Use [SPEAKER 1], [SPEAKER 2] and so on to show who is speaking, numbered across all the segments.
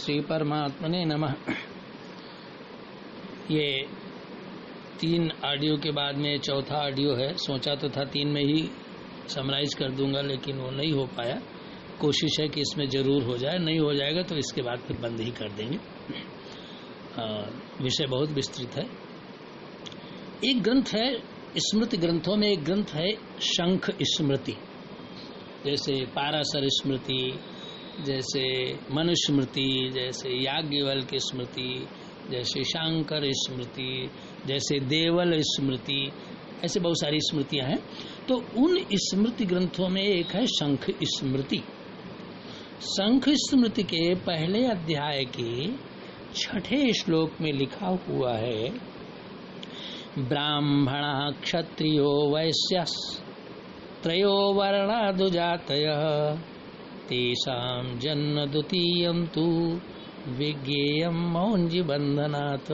[SPEAKER 1] श्री परमात्मने नमः। ये 3 ऑडियो के बाद में चौथा ऑडियो है। सोचा तो था 3 में ही समराइज कर दूंगा, लेकिन वो नहीं हो पाया। कोशिश है कि इसमें ज़रूर हो जाए, नहीं हो जाएगा तो इसके बाद फिर बंद ही कर देंगे। विषय बहुत विस्तृत है। एक ग्रंथ है, स्मृति ग्रंथों में एक ग्रंथ है शंख स्मृति, जैसे पाराशर स्मृति, जैसे मनुस्मृति, जैसे याज्ञवल्क्य स्मृति, जैसे शांकर स्मृति, जैसे देवल स्मृति, ऐसे बहुत सारी स्मृतियां हैं। तो उन स्मृति ग्रंथों में एक है शंख स्मृति। शंख स्मृति के पहले अध्याय के 6ठे श्लोक में लिखा हुआ है, ब्राह्मण क्षत्रियो वैश्यः त्रयो वर्णा दुजातयः तेषां जन्म द्वितीयं तु विज्ञेयं मौंजी बंधनात्।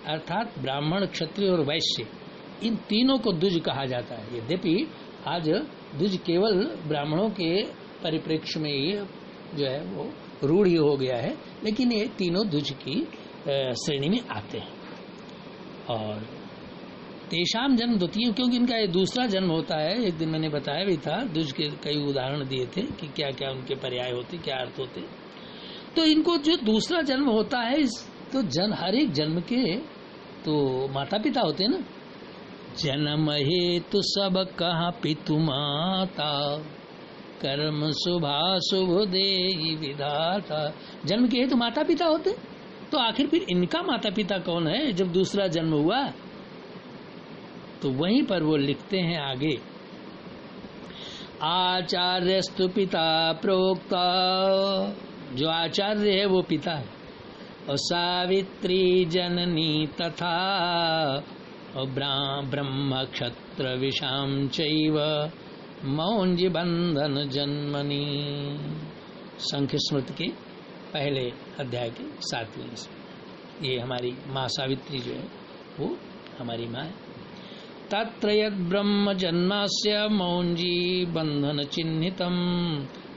[SPEAKER 1] अर्थात ब्राह्मण, क्षत्रिय और वैश्य, इन तीनों को द्विज कहा जाता है। यद्यपि आज द्विज केवल ब्राह्मणों के परिप्रेक्ष्य में ये जो है वो रूढ़ ही हो गया है, लेकिन ये तीनों द्विज की श्रेणी में आते हैं। और तेषाम जन्म द्वितीय, क्योंकि इनका ये दूसरा जन्म होता है। एक दिन मैंने बताया भी था, द्विज के कई उदाहरण दिए थे कि क्या क्या उनके पर्याय होते, क्या अर्थ होते। तो इनको जो दूसरा जन्म होता है, तो हर एक जन्म के तो माता पिता होते हैं ना। जन्म हेतु सब कहाँ पितु माता, कर्म शुभा शुभ देहि विधाता। जन्म के हेतु माता पिता होते, तो आखिर फिर इनका माता पिता कौन है जब दूसरा जन्म हुआ? तो वहीं पर वो लिखते हैं आगे, आचार्यस्तु पिता प्रोक्ता, जो आचार्य है वो पिता है, और सावित्री जननी तथा, और ब्रह्म क्षत्र विषाम चैव मौंजी बंधन जन्मनी। शंख स्मृति के पहले अध्याय के 7वें इसमें ये हमारी माँ सावित्री जो है वो हमारी माँ है। तत्र यद् ब्रह्म जन्मास्य मौंजी बंधन चिन्हितम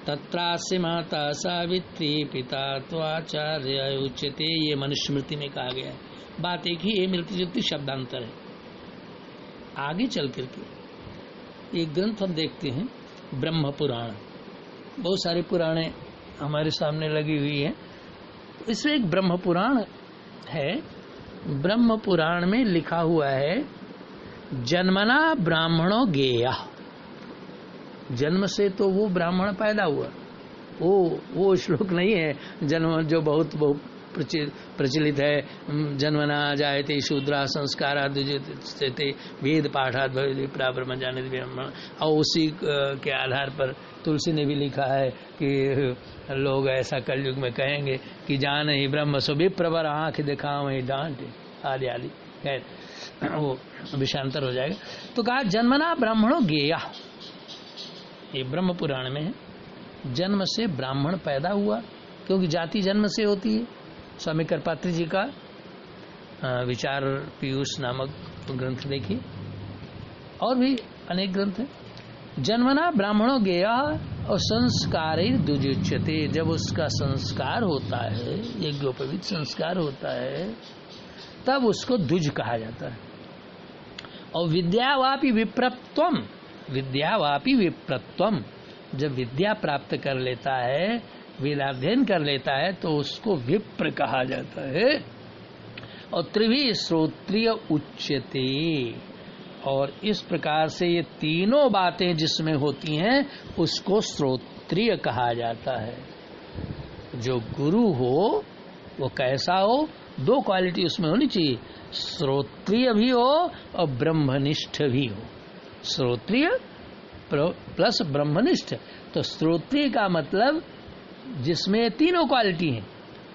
[SPEAKER 1] तत्रास्य माता सावित्री पिता त्वाचार्य उच्यते। ये मनुस्मृति में कहा गया है। बात एक ही है, मिलती जुलती शब्दांतर है। आगे चल करके एक ग्रंथ हम देखते हैं, ब्रह्म पुराण। बहुत सारे पुराणे हमारे सामने लगी हुई है। इसमें एक ब्रह्म पुराण है। ब्रह्म पुराण में लिखा हुआ है, जन्मना ब्राह्मणो गेया। जन्म से तो वो ब्राह्मण पैदा हुआ। वो श्लोक नहीं है जन्म जो बहुत प्रचलित है, जन्मना जायते शूद्रा संस्कारा द्विजते वेद पाठात भवेत् ब्रह्म जाने ब्राह्मण। और उसी के आधार पर तुलसी ने भी लिखा है कि लोग ऐसा कलयुग में कहेंगे कि जान ही ब्रह्म सो विप्रवर आँख दिखाओ ही डांट आदि आदि। खैर वो विषांतर हो जाएगा। तो कहा जन्मना ब्राह्मणो गेया, ये ब्रह्म पुराण में है। जन्म से ब्राह्मण पैदा हुआ, क्योंकि जाति जन्म से होती है। स्वामी करपात्री जी का विचार पीयूष नामक ग्रंथ देखिए, और भी अनेक ग्रंथ हैं। जन्मना ब्राह्मणो गेया और संस्कार द्विजुच्यते। जब उसका संस्कार होता है, यज्ञोपवीत संस्कार होता है, तब उसको द्विज कहा जाता है। और विद्यावापि विप्रत्वम, विद्यावापि विप्रत्वम, जब विद्या प्राप्त कर लेता है, वेदाध्ययन कर लेता है, तो उसको विप्र कहा जाता है। और त्रिवी श्रोत्रिय उच्यते। और इस प्रकार से ये तीनों बातें जिसमें होती हैं उसको श्रोत्रिय कहा जाता है। जो गुरु हो वो कैसा हो? 2 क्वालिटी उसमें होनी चाहिए, श्रोत्रिय भी हो और ब्रह्मनिष्ठ भी हो। श्रोत्रिय प्लस ब्रह्मनिष्ठ। तो श्रोत्रिय का मतलब जिसमें तीनों क्वालिटी हैं,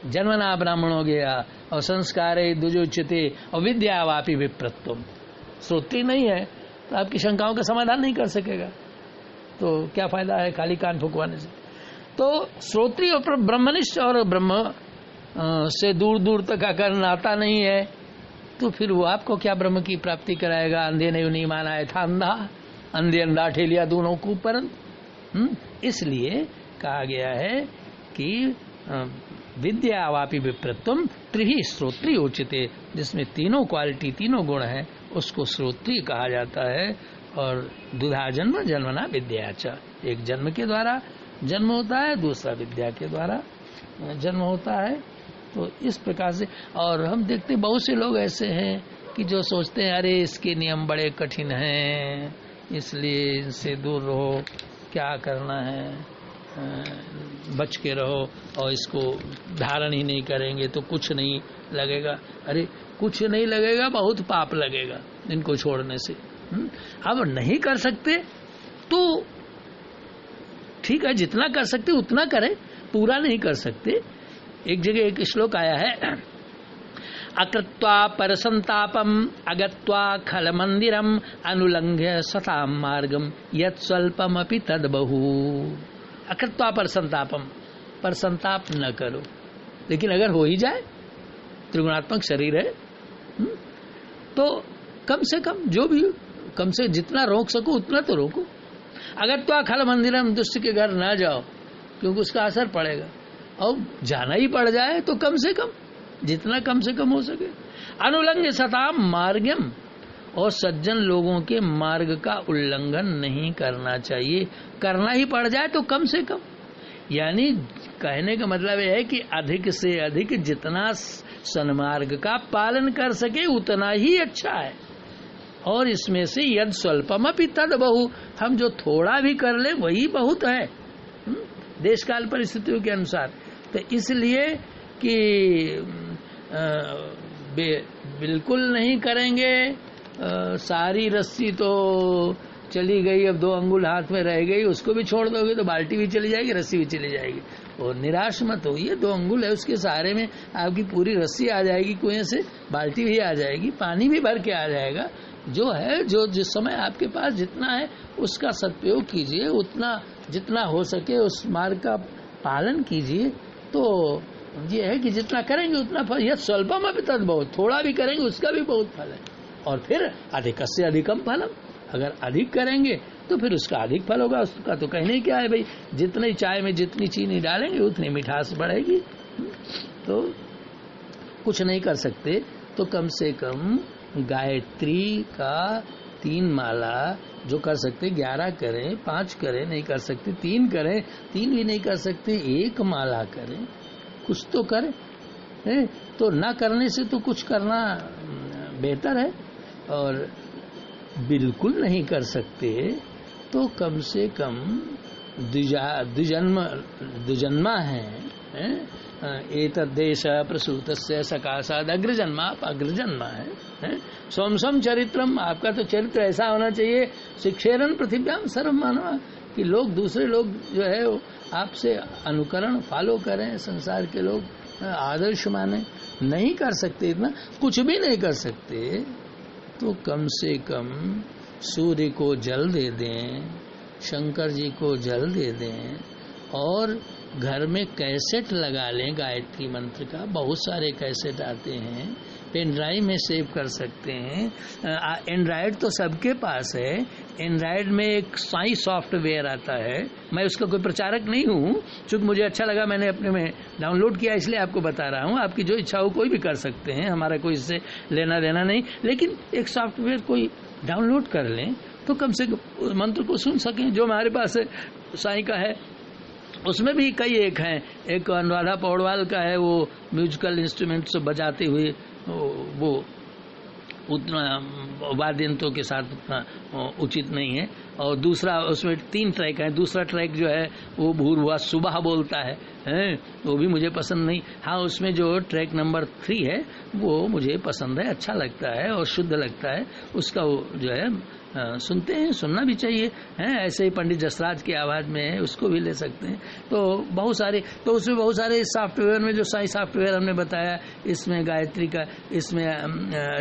[SPEAKER 1] जन्मना ब्राह्मण हो गया, और संस्कार द्विजोच्यते, और विद्यावापि विप्रत्वम। श्रोत्रिय नहीं है तो आपकी शंकाओं का समाधान नहीं कर सकेगा, तो क्या फायदा है खाली कान फुकवाने से। तो श्रोत्रिय और ब्रह्मनिष्ठ और ब्रह्म से दूर दूर तक आकर नाता नहीं है, तो फिर वो आपको क्या ब्रह्म की प्राप्ति कराएगा? अंधे ने नहीं माना है था अंधा, अंधे अंधा ठेलिया दोनों को परंत। इसलिए कहा गया है कि विद्या वापि विप्रत्वम त्रिही श्रोत्री उचिते, जिसमें तीनों क्वालिटी तीनों गुण हैं उसको श्रोत्री कहा जाता है। और दुधा जन्म जन्मना विद्याचा, एक जन्म के द्वारा जन्म होता है, दूसरा विद्या के द्वारा जन्म होता है। तो इस प्रकार से। और हम देखते बहुत से लोग ऐसे हैं कि जो सोचते हैं अरे इसके नियम बड़े कठिन हैं, इसलिए इनसे दूर रहो, क्या करना है, बच के रहो, और इसको धारण ही नहीं करेंगे तो कुछ नहीं लगेगा। अरे कुछ नहीं लगेगा, बहुत पाप लगेगा इनको छोड़ने से। अब नहीं कर सकते तो ठीक है, जितना कर सकते उतना करें, पूरा नहीं कर सकते। एक जगह एक श्लोक आया है, अकृत्वा परसंतापम अगत्वा खल मंदिरम अनुलंघ्य सताम मार्गम यत् स्वल्पमपि तद बहु। अकृत्वा परसंतापम, परसंताप न करो, लेकिन अगर हो ही जाए, त्रिगुणात्मक शरीर है, तो कम से कम जो भी कम से जितना रोक सको उतना तो रोको। अगत्वा खल मंदिरम, दुष्ट के घर ना जाओ क्योंकि उसका असर पड़ेगा, और जाना ही पड़ जाए तो कम से कम जितना कम से कम हो सके। अनुलंघ्य सताम मार्गम, और सज्जन लोगों के मार्ग का उल्लंघन नहीं करना चाहिए, करना ही पड़ जाए तो कम से कम। यानी कहने का मतलब यह है कि अधिक से अधिक जितना सन्मार्ग का पालन कर सके उतना ही अच्छा है। और इसमें से यद स्वल्पमपि तद बहु, हम जो थोड़ा भी कर ले वही बहुत है देश काल परिस्थितियों के अनुसार। तो इसलिए कि बिल्कुल नहीं करेंगे, सारी रस्सी तो चली गई, अब 2 अंगुल हाथ में रह गई, उसको भी छोड़ दोगे तो बाल्टी भी चली जाएगी, रस्सी भी चली जाएगी। और निराश मत होइए, 2 अंगुल है, उसके सहारे में आपकी पूरी रस्सी आ जाएगी कुएं से, बाल्टी भी आ जाएगी, पानी भी भर के आ जाएगा। जो है, जो जिस समय आपके पास जितना है उसका सदुपयोग कीजिए, उतना जितना हो सके उस मार्ग का पालन कीजिए। तो ये है कि जितना करेंगे उतना फल, यह स्वल्पम अभी तद बहुत, थोड़ा भी करेंगे उसका भी बहुत फल है। और फिर अधिक से अधिकम फलम, अगर अधिक करेंगे तो फिर उसका अधिक फल होगा। उसका तो कहने क्या है भाई, जितनी चाय में जितनी चीनी डालेंगे उतनी मिठास बढ़ेगी। तो कुछ नहीं कर सकते तो कम से कम गायत्री का 3 माला जो कर सकते 11 करें, 5 करें, नहीं कर सकते 3 करें, 3 भी नहीं कर सकते 1 माला करें, कुछ तो करें। तो ना करने से तो कुछ करना बेहतर है। और बिल्कुल नहीं कर सकते तो कम से कम द्विजन्मा है, एतद्देश प्रसूतस्य सकाशाद अग्रजन्मा, आप अग्रजन्मा है। सोमसम चरित्रम, आपका तो चरित्र ऐसा होना चाहिए, शिक्षेरन पृथिव्याम सर्व मानवा, कि लोग दूसरे लोग जो है आपसे अनुकरण फॉलो करें, संसार के लोग आदर्श माने। नहीं कर सकते इतना, कुछ भी नहीं कर सकते तो कम से कम सूर्य को जल दे दें, शंकर जी को जल दे दें, और घर में कैसेट लगा लें गायत्री मंत्र का। बहुत सारे कैसेट आते हैं, पेन ड्राइव में सेव कर सकते हैं। एंड्राइड तो सबके पास है, एंड्राइड में एक साई सॉफ्टवेयर आता है, मैं उसका कोई प्रचारक नहीं हूँ, चूँकि मुझे अच्छा लगा मैंने अपने में डाउनलोड किया, इसलिए आपको बता रहा हूँ। आपकी जो इच्छा हो कोई भी कर सकते हैं, हमारा कोई इससे लेना देना नहीं, लेकिन एक सॉफ्टवेयर कोई डाउनलोड कर लें तो कम से कम मंत्र को सुन सकें। जो हमारे पास है साई का है, उसमें भी कई एक हैं, एक अनुराधा पौडवाल का है, वो म्यूजिकल इंस्ट्रूमेंट्स बजाते हुए वो उतना वाद्य यंत्रों के साथ उतना उचित नहीं है। और दूसरा उसमें 3 ट्रैक है, दूसरा ट्रैक जो है वो भूर्भुवः सुबह बोलता है, वो भी मुझे पसंद नहीं। हाँ, उसमें जो ट्रैक नंबर 3 है वो मुझे पसंद है, अच्छा लगता है और शुद्ध लगता है, उसका वो जो है सुनते हैं, सुनना भी चाहिए हैं। ऐसे ही पंडित जसराज की आवाज़ में है, उसको भी ले सकते हैं। तो बहुत सारे, तो उसमें बहुत सारे सॉफ्टवेयर में जो साई सॉफ्टवेयर हमने बताया, इसमें गायत्री का, इसमें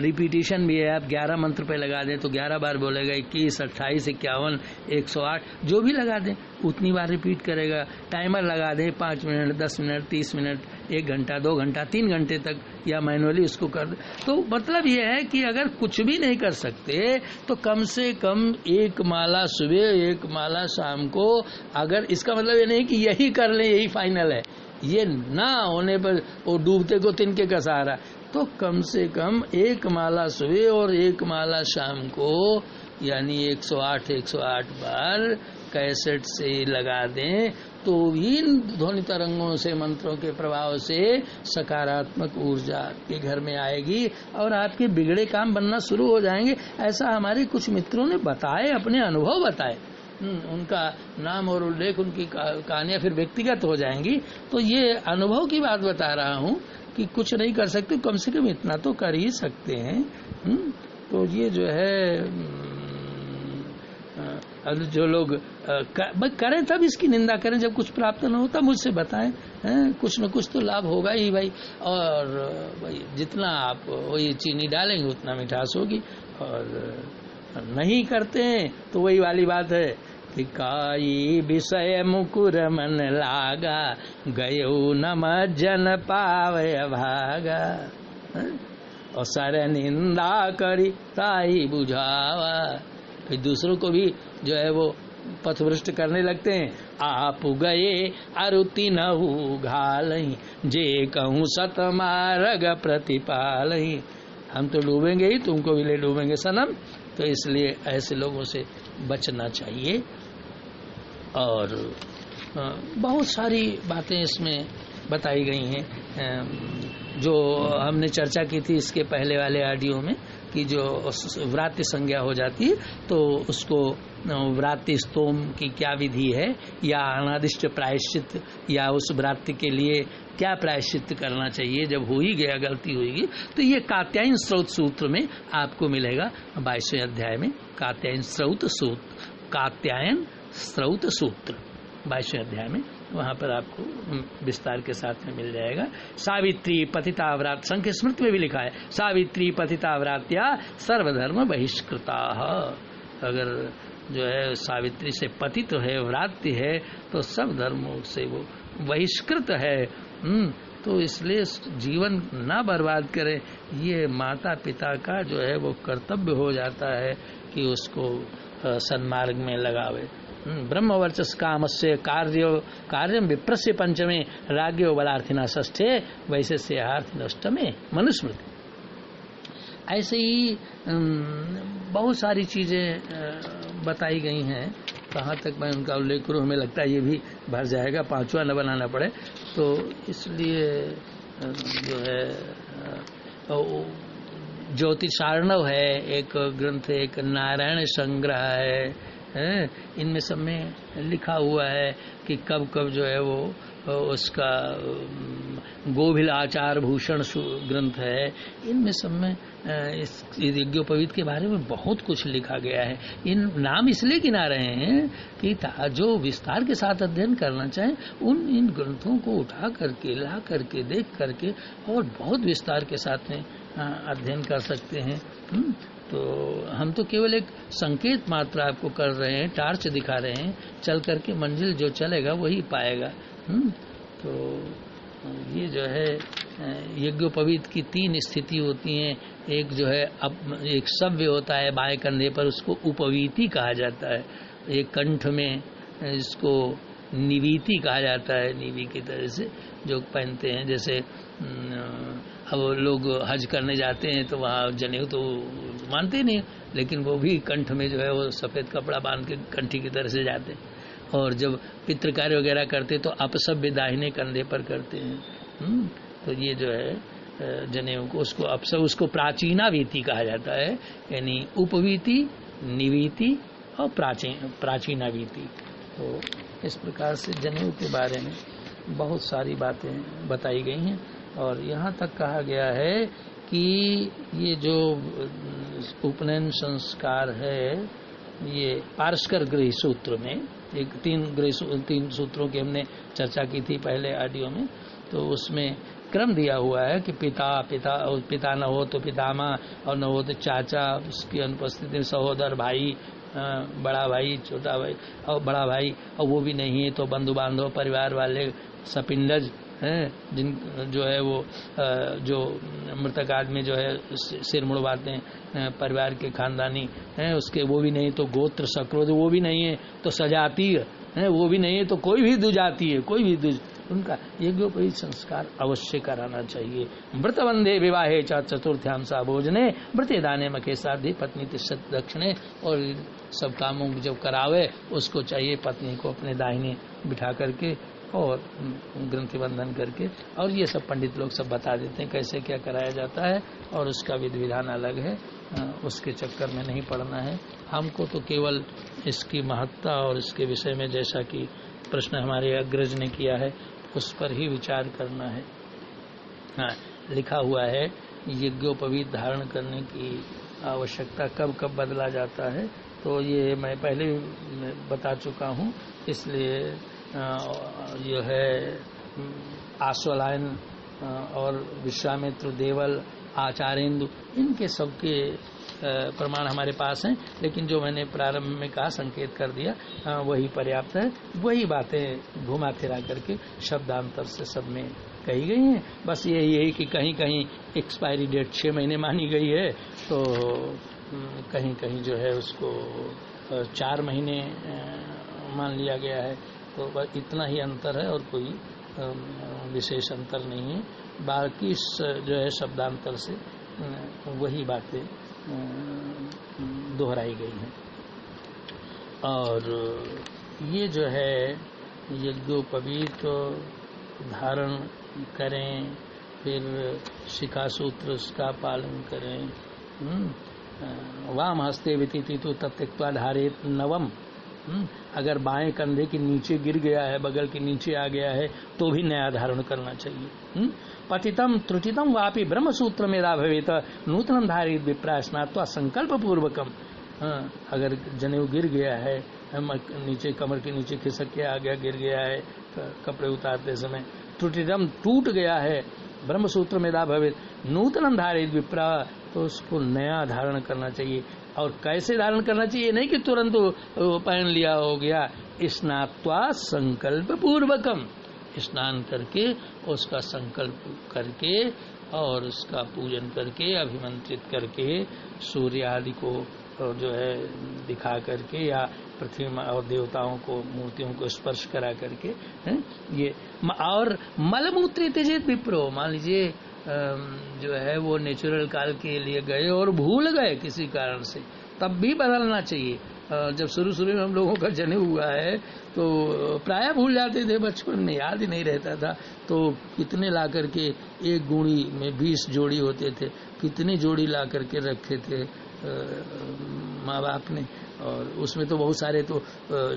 [SPEAKER 1] रिपीटिशन भी है। आप 11 मंत्र पे लगा दें तो 11 बार बोलेगा, 21, 28, 51, 51, 108 जो भी लगा दें उतनी बार रिपीट करेगा। टाइमर लगा दें 5 मिनट, 10 मिनट, 30 मिनट, 1 घंटा, 2 घंटा, 3 घंटे तक, या मैनुअली उसको कर दें। तो मतलब ये है कि अगर कुछ भी नहीं कर सकते तो कम से कम 1 माला सुबह, 1 माला शाम को। अगर इसका मतलब ये नहीं कि यही कर लें, यही फाइनल है, ये ना होने पर वो डूबते को तिनके का सहारा। तो कम से कम 1 माला सुबह और 1 माला शाम को, यानी 108 बार कैसेट से लगा दें, तो इन ध्वनि तरंगों से, मंत्रों के प्रभाव से सकारात्मक ऊर्जा आपके घर में आएगी और आपके बिगड़े काम बनना शुरू हो जाएंगे। ऐसा हमारे कुछ मित्रों ने बताए, अपने अनुभव बताए। उनका नाम और उल्लेख, उनकी कहानियां फिर व्यक्तिगत हो जाएंगी। तो ये अनुभव की बात बता रहा हूँ कि कुछ नहीं कर सकते, कम से कम इतना तो कर ही सकते हैं। तो ये जो है जो लोग करें तब इसकी निंदा करें, जब कुछ प्राप्त न होता मुझसे बताएं। कुछ न कुछ तो लाभ होगा ही भाई। और भाई जितना आप वही चीनी डालेंगे उतना मिठास होगी। और नहीं करते हैं तो वही वाली बात है कि काई विषय मुकुर मन लागा, गयो न मज्जन पावे भागा। और सारे निंदा करी ताई बुझावा। फिर दूसरों को भी जो है वो पथभ्रष्ट करने लगते हैं। आप गए अरुति नहु घालही, जे कहूँ सत मार्ग प्रतिपालही। हम तो डूबेंगे ही, तुमको भी ले डूबेंगे सनम। तो इसलिए ऐसे लोगों से बचना चाहिए। और बहुत सारी बातें इसमें बताई गई हैं जो हमने चर्चा की थी इसके पहले वाले ऑडियो में, कि जो व्रात्य संज्ञा हो जाती है तो उसको व्रात्य स्तोम की क्या विधि है, या अनादिष्ट प्रायश्चित, या उस व्रात्य के लिए क्या प्रायश्चित करना चाहिए जब हो ही गया, गलती होगी। तो ये कात्यायन स्रोत सूत्र में आपको मिलेगा 22वें अध्याय में। कात्यायन स्रोत सूत्र 22वें अध्याय में, वहाँ पर आपको विस्तार के साथ में मिल जाएगा। सावित्री पतिताव्रात, संख्य स्मृति में भी लिखा है, सावित्री पतिताव्रात्या सर्वधर्म बहिष्कृता। अगर जो है सावित्री से पतित है, व्रात्य है, तो सब धर्मों से वो बहिष्कृत है। तो इसलिए जीवन ना बर्बाद करे, ये माता पिता का जो है वो कर्तव्य हो जाता है कि उसको सन्मार्ग में लगावे। ब्रह्म वर्चस काम से कार्यम विप्रस्य पंचमे, राज्यो बलार्थिना षष्ठे, वैसे से आर्थिन अष्टमे मनुस्मृति। ऐसे ही बहुत सारी चीजें बताई गई हैं। कहाँ तक मैं उनका उल्लेख करूँ, हमें लगता है ये भी भर जाएगा, 5वां न बनाना पड़े। तो इसलिए जो है ज्योतिषार्णव है एक ग्रंथ, एक नारायण संग्रह है, इनमें सब में लिखा हुआ है कि कब कब जो है वो उसका गोभिल आचार भूषण ग्रंथ है। इनमें सब में इस यज्ञोपवीत के बारे में बहुत कुछ लिखा गया है। इन नाम इसलिए गिना रहे हैं कि जो विस्तार के साथ अध्ययन करना चाहें उन इन ग्रंथों को उठा करके, ला करके, देख करके और बहुत विस्तार के साथ में अध्ययन कर सकते हैं। तो हम तो केवल एक संकेत मात्र आपको कर रहे हैं, टार्च दिखा रहे हैं, चल करके मंजिल जो चलेगा वही पाएगा। तो ये जो है यज्ञोपवीत की 3 स्थिति होती हैं। एक जो है एक सव्य होता है बाएं कंधे पर, उसको उपवीति कहा जाता है। एक कंठ में इसको निवीति कहा जाता है, नीवी की तरह से जो पहनते हैं। जैसे अब लोग हज करने जाते हैं तो वहाँ जनेऊ तो मानते नहीं, लेकिन वो भी कंठ में जो है वो सफ़ेद कपड़ा बांध के कंठी की तरह से जाते हैं। और जब पितृ कार्य वगैरह करते तो अपसव्य दाहिने कंधे पर करते हैं। तो ये जो है जनेऊ को उसको प्राचीना वीति कहा जाता है, यानी उपवीति, निवीति और प्राचीना वीति। तो इस प्रकार से जनेऊ के बारे में बहुत सारी बातें बताई गई हैं। और यहाँ तक कहा गया है कि ये जो उपनयन संस्कार है, ये पारस्कर गृह सूत्र में एक 3 सूत्रों की हमने चर्चा की थी पहले ऑडियो में। तो उसमें क्रम दिया हुआ है कि पिता न हो तो पितामह, और न हो तो चाचा, उसकी अनुपस्थिति में सहोदर, भाई, बड़ा भाई छोटा भाई और बड़ा भाई और वो भी नहीं है तो बंधु बांधव परिवार वाले सपिंडज हैं जिन जो है वो जो मृतक आदमी जो है सिर मुड़वाते हैं परिवार के खानदानी हैं उसके वो भी नहीं तो गोत्र सक्रोध वो भी नहीं है तो सजातीय है वो भी नहीं है तो कोई भी दुजाती है कोई भी दुज उनका यज्ञोपवीत संस्कार अवश्य कराना चाहिए। व्रत बंधे विवाहे चतुर्थ्याम सा भोजने व्रते दाने मखे साधे पत्नी तिष्ठत दक्षिणे और सब कामों जब करावे उसको चाहिए पत्नी को अपने दाहिने बिठा करके और ग्रंथि बंधन करके और ये सब पंडित लोग सब बता देते हैं कैसे क्या कराया जाता है और उसका विधि विधान अलग है। उसके चक्कर में नहीं पड़ना है हमको तो केवल इसकी महत्ता और इसके विषय में जैसा कि प्रश्न हमारे अग्रज ने किया है उस पर ही विचार करना है। हाँ लिखा हुआ है यज्ञोपवीत धारण करने की आवश्यकता कब कब बदला जाता है तो ये मैं पहले बता चुका हूँ इसलिए जो है आश्वलायन और विश्वामित्र देवल आचार्येंदु इनके सबके प्रमाण हमारे पास हैं लेकिन जो मैंने प्रारंभ में कहा संकेत कर दिया वही पर्याप्त है। वही बातें घुमा फिरा करके शब्दांतर से सब में कही गई हैं। बस यही है कि कहीं कहीं एक्सपायरी डेट 6 महीने मानी गई है तो कहीं कहीं जो है उसको 4 महीने मान लिया गया है तो बस इतना ही अंतर है और कोई विशेष अंतर नहीं है। बाकी जो है शब्दांतर से वही बातें दोहराई गई हैं। और ये जो है यज्ञोपवीत धारण करें फिर शिखा सूत्र उसका पालन करें। वाम हस्ते व्यतीत तो तत्यक्त्वा धारेत नवम। अगर बाएं कंधे के नीचे गिर गया है बगल के नीचे आ गया है तो भी नया धारण करना चाहिए। पतितम त्रुटितम वापि ब्रह्म सूत्र मेरा भवेत नूतनम धारित विप्राय स्नात्वा संकल्प पूर्वकम। अगर जनेऊ गिर गया है नीचे कमर के नीचे खिसक के आ गया गिर गया है कपड़े उतारते समय त्रुटितम टूट गया है ब्रह्म सूत्र मेरा भवेत नूतनम धारित विप्राय तो उसको नया धारण करना चाहिए। और कैसे धारण करना चाहिए नहीं कि तुरंत पहन लिया हो गया। स्नात्वा संकल्प पूर्वकम स्नान करके उसका संकल्प करके और उसका पूजन करके अभिमंत्रित करके सूर्य आदि को जो है दिखा करके या पृथ्वी और देवताओं को मूर्तियों को स्पर्श करा करके ये और मलमूत्र त्यजेत विप्रो। मान लीजिए जो है वो नेचुरल काल के लिए गए और भूल गए किसी कारण से तब भी बदलना चाहिए। जब शुरू में हम लोगों का जनेऊ हुआ है तो प्राय भूल जाते थे बचपन में याद ही नहीं रहता था तो कितने ला करके एक गुणी में 20 जोड़ी होते थे कितनी जोड़ी ला करके रखे थे माँ बाप ने। और उसमें तो बहुत सारे तो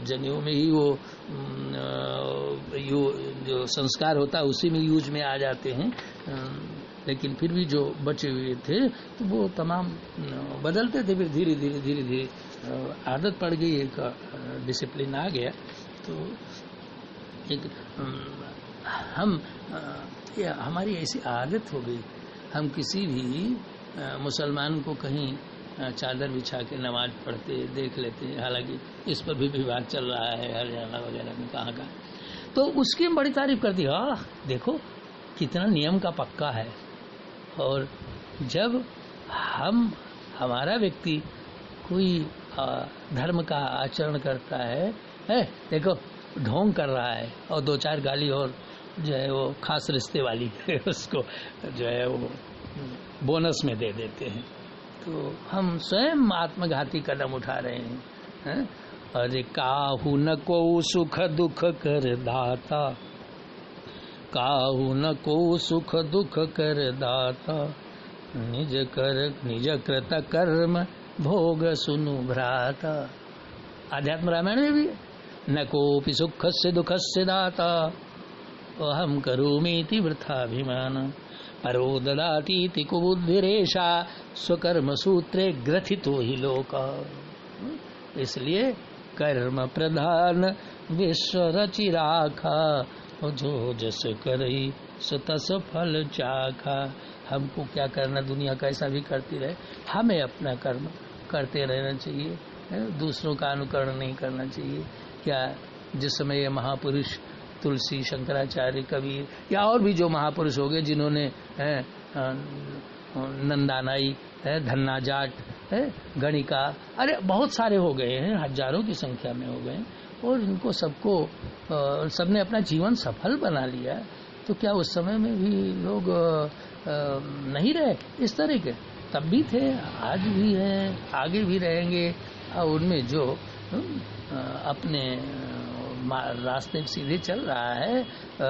[SPEAKER 1] जनेऊ में ही वो जो संस्कार होता है उसी में यूज में आ जाते हैं लेकिन फिर भी जो बचे हुए थे तो वो तमाम बदलते थे। फिर धीरे धीरे आदत पड़ गई एक डिसिप्लिन आ गया तो एक हमारी ऐसी आदत हो गई हम किसी भी मुसलमान को कहीं चादर बिछा के नमाज पढ़ते देख लेते हैं। हालांकि इस पर भी विवाद चल रहा है हरियाणा वगैरह में कहाँ का तो उसकी बड़ी तारीफ करती है देखो कितना नियम का पक्का है। और जब हमारा व्यक्ति कोई धर्म का आचरण करता है देखो ढोंग कर रहा है और 2-4 गाली और जो है वो खास रिश्ते वाली उसको जो है वो बोनस में दे देते हैं तो हम स्वयं आत्मघाती कदम उठा रहे हैं। अरे काहू न को सुख दुख कर दाता काहू न को सुख दुख कर दाता निज कृत कर्म भोग सुनु भ्राता। आध्यात्म रामायण में भी न कोपि सुख से दुख से दाता अहम करोमीति वृथाभिमान परो ददातीति कुबुद्धिरेषा स्वकर्म सूत्रे ग्रथितो ही लोका। इसलिए कर्म प्रधान विश्व रचि राखा जो जस करई सो तस फल चाखा। हमको क्या करना दुनिया कैसा भी करती रहे हमें अपना कर्म करते रहना चाहिए दूसरों का अनुकरण नहीं करना चाहिए। क्या जिस समय ये महापुरुष तुलसी, शंकराचार्य, कबीर या और भी जो महापुरुष हो गए जिन्होंने नंदानाई है, धन्ना जाट है, गणिका, अरे बहुत सारे हो गए हैं, हजारों की संख्या में हो गए, और इनको सबको सबने अपना जीवन सफल बना लिया। तो क्या उस समय में भी लोग नहीं रहे इस तरह के? तब भी थे, आज भी हैं, आगे भी रहेंगे। और उनमें जो अपने रास्ते सीधे चल रहा है,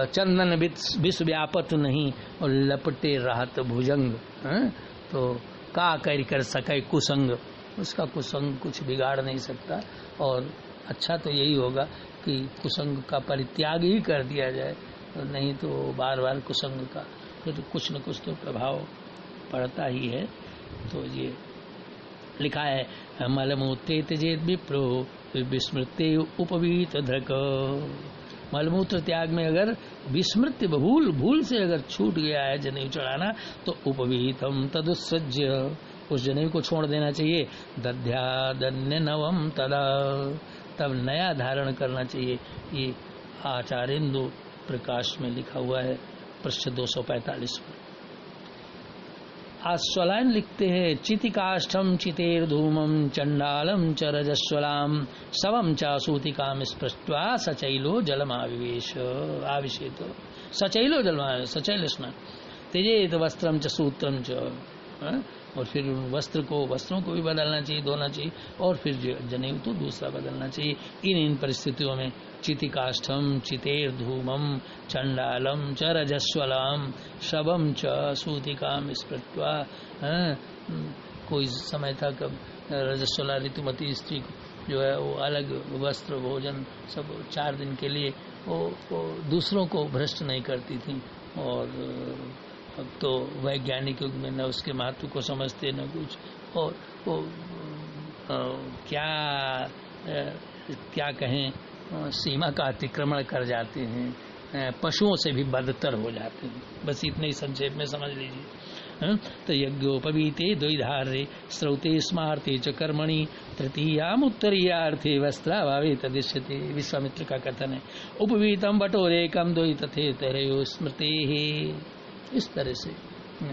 [SPEAKER 1] चंदन विश्व व्यापत नहीं और लपटे राहत भुजंग, तो का कर सके कुसंग, उसका कुसंग कुछ बिगाड़ नहीं सकता। और अच्छा तो यही होगा कि कुसंग का परित्याग ही कर दिया जाए, नहीं तो बार बार कुसंग का फिर कुछ न कुछ तो प्रभाव पड़ता ही है। तो ये लिखा है, मलमूत्रे त्यजेत विप्रो विस्मृत्य उपवीत धृक। मलमूत्र त्याग में अगर विस्मृत्य भूल से अगर छूट गया है जनेऊ चढ़ाना, तो उपवीतम तदुत्सृज्य, उस जनेऊ को छोड़ देना चाहिए। दध्यादन्य नवम तदा, तब नया धारण करना चाहिए। ये आचार्येन्दु प्रकाश में लिखा हुआ है, पृष्ठ 245 पर। आश्वलायन लिखते हैं, चितिकाष्ठम चितेर धूमम चंडालम च रजस्वलाम शवम च सूतिकाम स्पृष्ट्वा सचैलो जलमाविवेश आविशेत। सचैलो जलम, सचैल स्नान, त्यजेत वस्त्रम च सूत्रम च, और फिर वस्त्रों को भी बदलना चाहिए, धोना चाहिए, और फिर जनेऊ तो दूसरा बदलना चाहिए। इन परिस्थितियों में चितिकाष्ठम चितेर धूमम चंडालम च रजस्वलाम शवम च सूतिकाम स्पृष्ट्वा। कोई समय था कब रजस्वला ऋतुमती स्त्री जो है वो अलग वस्त्र भोजन सब 4 दिन के लिए वो दूसरों को भ्रष्ट नहीं करती थी। और अब तो वैज्ञानिक युग में न उसके महत्व को समझते न कुछ, और वो क्या कहें, सीमा का अतिक्रमण कर जाते हैं, पशुओं से भी बदतर हो जाते हैं। बस इतने ही संक्षेप में समझ लीजिए। तो यज्ञोपवीते द्वैधार्ये स्रौते स्मार्ते च कर्मणि तृतीयाम उत्तरीयार्थे वस्त्राभावे तदिश्यते। विश्वामित्र का कथन है, उपवीतम बटोरेकम द्वै तथेतरयो स्मृतेः। इस तरह से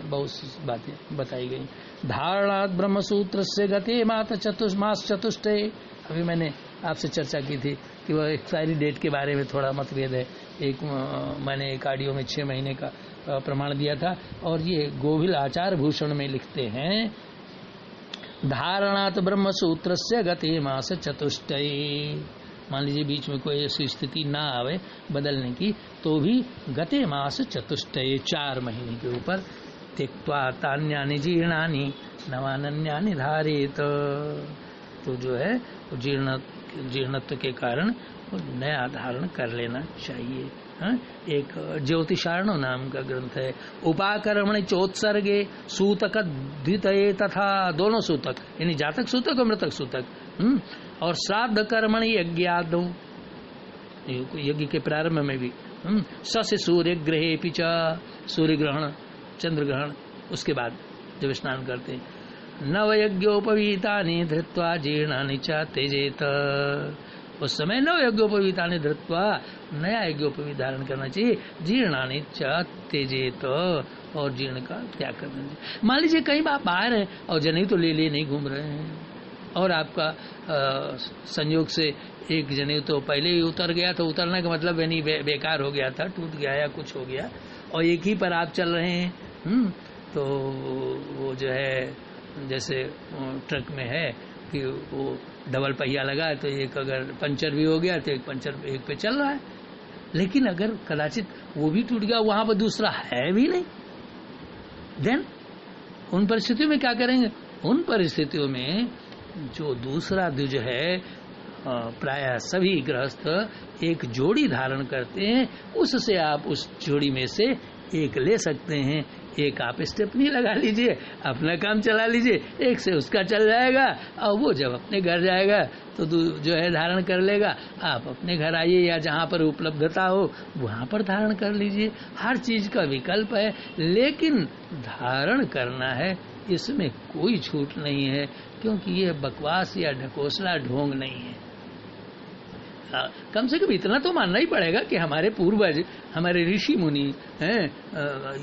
[SPEAKER 1] बहुत सी बातें बताई गई। धारणात् ब्रह्मसूत्र से गते मास चतुष्टय। अभी मैंने आपसे चर्चा की थी कि वह एक्सपायरी डेट के बारे में थोड़ा मतभेद है। मैंने एक ऑडियो में 6 महीने का प्रमाण दिया था, और ये गोविल आचार भूषण में लिखते हैं, धारणात् ब्रह्मसूत्र से गते मास चतुष्टय। मान लीजिए बीच में कोई ऐसी स्थिति ना आवे बदलने की, तो भी गते मास चतुष्टय 4 महीने के ऊपर त्यक्त्वा तान्यानि जीर्णानि नवानन्यानि धारेत। तो जो है जीर्णत्व के कारण नया धारण कर लेना चाहिए। एक ज्योतिषार्णो नाम का ग्रंथ है, उपाकर्मणि चोत्सर्गे सूतक द्वितये तथा, दोनों सूतक यानी जातक सूतक और मृतक सूतक, और श्राद्ध कर्मणि यज्ञादौ, यज्ञ के प्रारंभ में भी सस्य सूर्य ग्रहे पिचा, सूर्य ग्रहण चंद्र ग्रहण, उसके बाद जब स्नान करते हैं, नवयज्ञोपवीतानि धृत्वा जीर्णानि च त्यजेत। उस समय नवयज्ञोपवीतानि धृत्वा, नया यज्ञोपवीत धारण करना चाहिए, जीर्णानि च त्यजेत, और जीर्ण का त्याग करना चाहिए। मान लीजिए कहीं आप बाहर हैं और जनेऊ तो ले नहीं घूम रहे हैं, और आपका संयोग से एक जनेऊ तो पहले ही उतर गया, तो उतरने का मतलब यानी बेकार हो गया था, टूट गया या कुछ हो गया, और एक ही पर आप चल रहे हैं, तो वो जो है जैसे ट्रक में है कि वो डबल पहिया लगा है, तो एक अगर पंचर भी हो गया तो एक पंचर एक पे चल रहा है। लेकिन अगर कदाचित वो भी टूट गया, वहां पर दूसरा है भी नहीं, देन उन परिस्थितियों में क्या करेंगे? उन परिस्थितियों में जो दूसरा द्विज है, प्रायः सभी गृहस्थ एक जोड़ी धारण करते हैं, उससे आप उस जोड़ी में से एक ले सकते हैं। एक आप स्टेपनी लगा लीजिए, अपना काम चला लीजिए, एक से उसका चल जाएगा, और वो जब अपने घर जाएगा तो जो है धारण कर लेगा। आप अपने घर आइए या जहाँ पर उपलब्धता हो वहाँ पर धारण कर लीजिए। हर चीज का विकल्प है, लेकिन धारण करना है इसमें कोई छूट नहीं है, क्योंकि ये बकवास या ढकोसला ढोंग नहीं है। कम से कम इतना तो मानना ही पड़ेगा कि हमारे पूर्वज, हमारे ऋषि मुनि हैं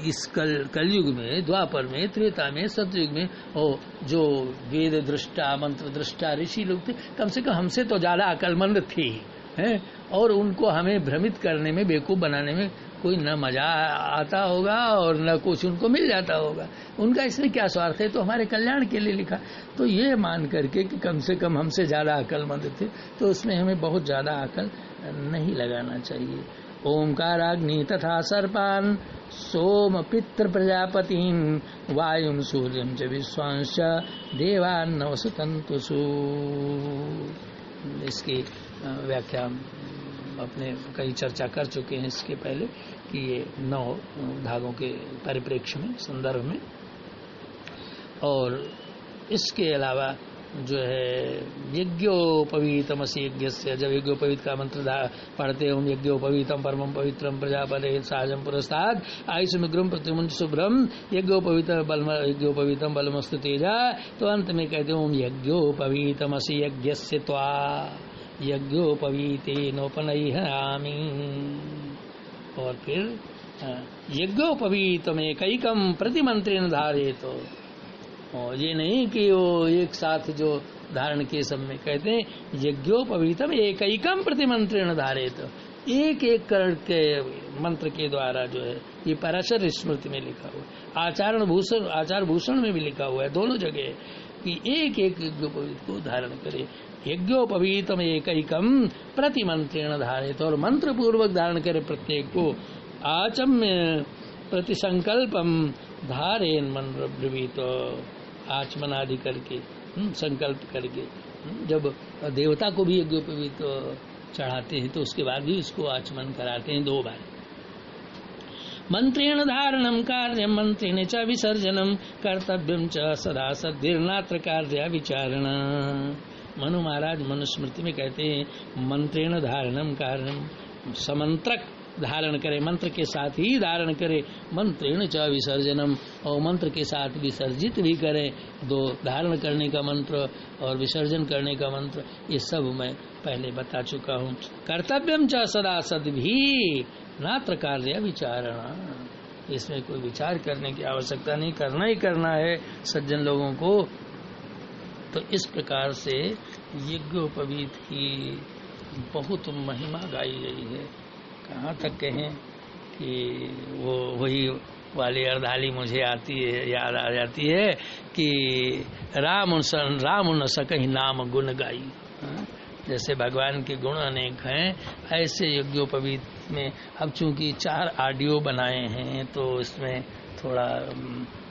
[SPEAKER 1] इस कलयुग में, द्वापर में, त्रेता में, सतयुग में, और जो वेद दृष्टा, मंत्र दृष्टा ऋषि लोग थे, कम से कम हमसे तो ज्यादा अक्लमंद थे हैं, और उनको हमें भ्रमित करने में, बेवकूफ बनाने में कोई न मजा आता होगा और न कुछ उनको मिल जाता होगा। उनका इसमें क्या स्वार्थ है, तो हमारे कल्याण के लिए लिखा। तो ये मान करके कि कम से कम हमसे ज्यादा अक्लमंद थे, तो उसमें हमें बहुत ज्यादा अकल नहीं लगाना चाहिए। ओंकाराग्नि तथा सर्पान सोम पितृ प्रजापतिन वायुम सूर्यम च विश्वांश देवान नवसतंतुषु। इसकी व्याख्या अपने कई चर्चा कर चुके हैं इसके पहले कि ये 9 भागों के परिप्रेक्ष्य में, संदर्भ में। और इसके अलावा जो है यज्ञोपवीतमसि यज्ञस्य, जब यज्ञोपवीत का मंत्र पढ़ते हैं, यज्ञोपवीतम परमं पवित्रम प्रजापते सहजम पुरस्ताद आयुषमिग्रम प्रतिमुंच शुभ्रम यज्ञोपवीतम बलमस्तु तेजा, तो अंत में कहते हैं ओम यज्ञोपवीतमसि यज्ञस्य त्वा यज्ञोपवीतेनोपनयिहामि। और फिर यज्ञोपवीतमेकैकं प्रतिमंत्रेण धारयेत। और ये नहीं कि वो एक साथ जो धारण के सब में कहते हैं यज्ञोपवीतम एकैकम प्रतिमंत्रेण धारयेत, एक एक करण के मंत्र के द्वारा जो है, ये पराशर स्मृति में लिखा हुआ, आचार भूषण में भी लिखा हुआ है, दोनों जगह कि एक एक यज्ञोपवीत को धारण करे। यज्ञोपवीतम एकैकम प्रतिमंत्रेण धारयेत, और मंत्र पूर्वक धारण करे प्रत्येक को। आचम्य प्रतिसंकल्पम धारेन मंत्र ब्रवीत, आचमन आदि करके संकल्प करके, जब देवता को भी यज्ञोपवीत चढ़ाते हैं तो उसके बाद भी उसको आचमन कराते हैं 2 बार। मंत्रेण धारणम कार्यम मंत्रेण च विसर्जनम कर्तव्यम च सदा सद्धिर्नात्र कार्य विचारण। मनु महाराज मनुस्मृति में कहते हैं मंत्रेण धारणम कार्यम, समंत्रक धारण करे, मंत्र के साथ ही धारण करे, मंत्रेण च विसर्जनम, और मंत्र के साथ विसर्जित भी करे। 2 धारण करने का मंत्र और विसर्जन करने का मंत्र, ये सब मैं पहले बता चुका हूँ। कर्तव्यम च सदा सद्भिः नात्र कार्य विचारणा, इसमें कोई विचार करने की आवश्यकता नहीं, करना ही करना है सज्जन लोगों को। तो इस प्रकार से यज्ञोपवीत की बहुत महिमा गाई गई है। कहाँ तक कहें कि वो वही वाली अर्धाली मुझे आती है, याद आ जाती है कि राम न सकहि नाम गुण गाई। जैसे भगवान के गुण अनेक हैं, ऐसे यज्ञोपवीत में अब चूंकि 4 ऑडियो बनाए हैं तो इसमें थोड़ा